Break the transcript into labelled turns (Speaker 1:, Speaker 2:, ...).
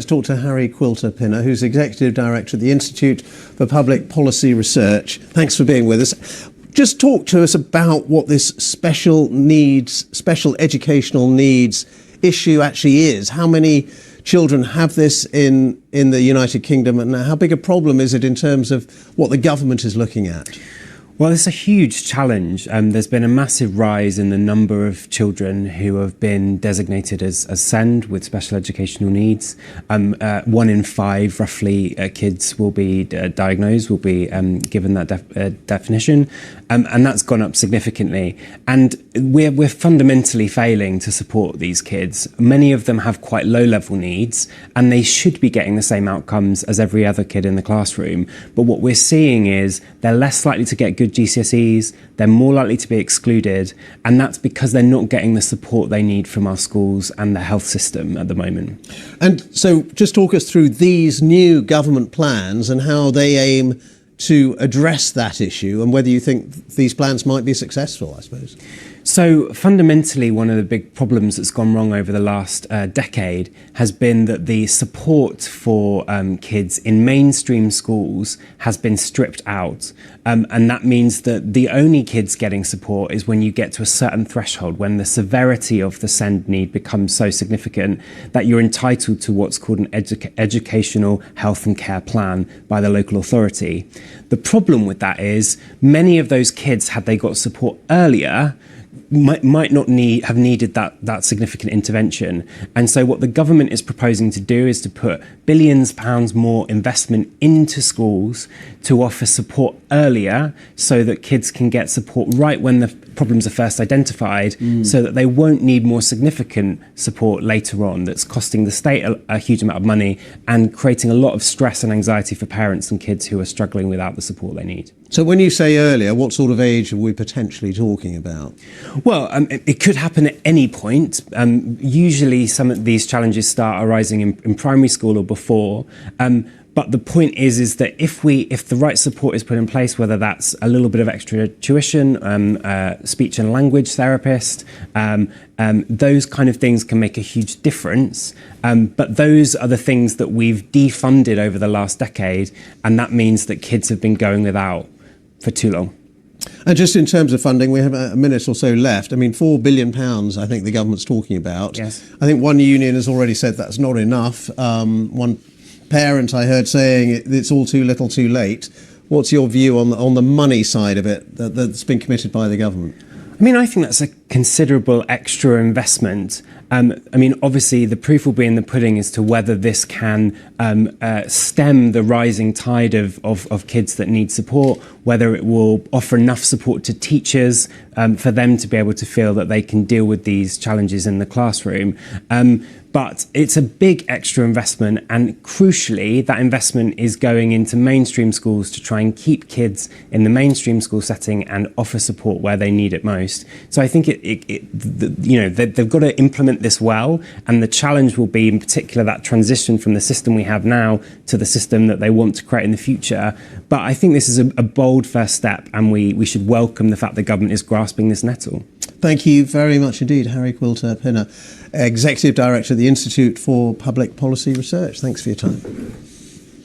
Speaker 1: Let's talk to Harry Quilter-Pinner, who's Executive Director at the Institute for Public Policy Research. Thanks for being with us. Just talk to us about what this special educational needs issue actually is. How many children have this in the United Kingdom, and how big a problem is it in terms of what the government is looking at?
Speaker 2: Well, it's a huge challenge. There's been a massive rise in the number of children who have been designated as SEND with special educational needs. 1 in 5, roughly, kids will be diagnosed, will be given that definition, and that's gone up significantly. And we're fundamentally failing to support these kids. Many of them have quite low-level needs, and they should be getting the same outcomes as every other kid in the classroom. But what we're seeing is they're less likely to get good GCSEs, they're more likely to be excluded, and that's because they're not getting the support they need from our schools and the health system at the moment.
Speaker 1: And so just talk us through these new government plans and how they aim to address that issue, and whether you think these plans might be successful, I suppose.
Speaker 2: So fundamentally, one of the big problems that's gone wrong over the last decade has been that the support for kids in mainstream schools has been stripped out. And that means that the only kids getting support is when you get to a certain threshold, when the severity of the SEND need becomes so significant that you're entitled to what's called an educational health and care plan by the local authority. The problem with that is many of those kids, had they got support earlier, might not have needed that significant intervention. And so what the government is proposing to do is to put billions of pounds more investment into schools to offer support earlier, so that kids can get support right when the problems are first identified, so that they won't need more significant support later on that's costing the state a huge amount of money and creating a lot of stress and anxiety for parents and kids who are struggling without the support they need.
Speaker 1: So when you say earlier, what sort of age are we potentially talking about?
Speaker 2: Well, it could happen at any point. Usually some of these challenges start arising in primary school or before. But the point is that if the right support is put in place, whether that's a little bit of extra tuition, speech and language therapist, those kind of things can make a huge difference. But those are the things that we've defunded over the last decade, and that means that kids have been going without for too long.
Speaker 1: And just in terms of funding, we have a minute or so left. I mean, £4 billion, I think the government's talking about.
Speaker 2: Yes.
Speaker 1: I think one union has already said that's not enough. One parent I heard saying it's all too little too late. What's your view on the money side of it that's been committed by the government?
Speaker 2: I mean, I think that's a considerable extra investment. I mean, obviously, the proof will be in the pudding as to whether this can stem the rising tide of kids that need support, whether it will offer enough support to teachers for them to be able to feel that they can deal with these challenges in the classroom. But it's a big extra investment, and crucially, that investment is going into mainstream schools to try and keep kids in the mainstream school setting and offer support where they need it most. So I think they've got to implement this well, and the challenge will be, in particular, that transition from the system we have now to the system that they want to create in the future. But I think this is a bold first step, and we should welcome the fact the government is grasping this nettle.
Speaker 1: Thank you very much indeed, Harry Quilter-Pinner, Executive Director of the Institute for Public Policy Research. Thanks for your time.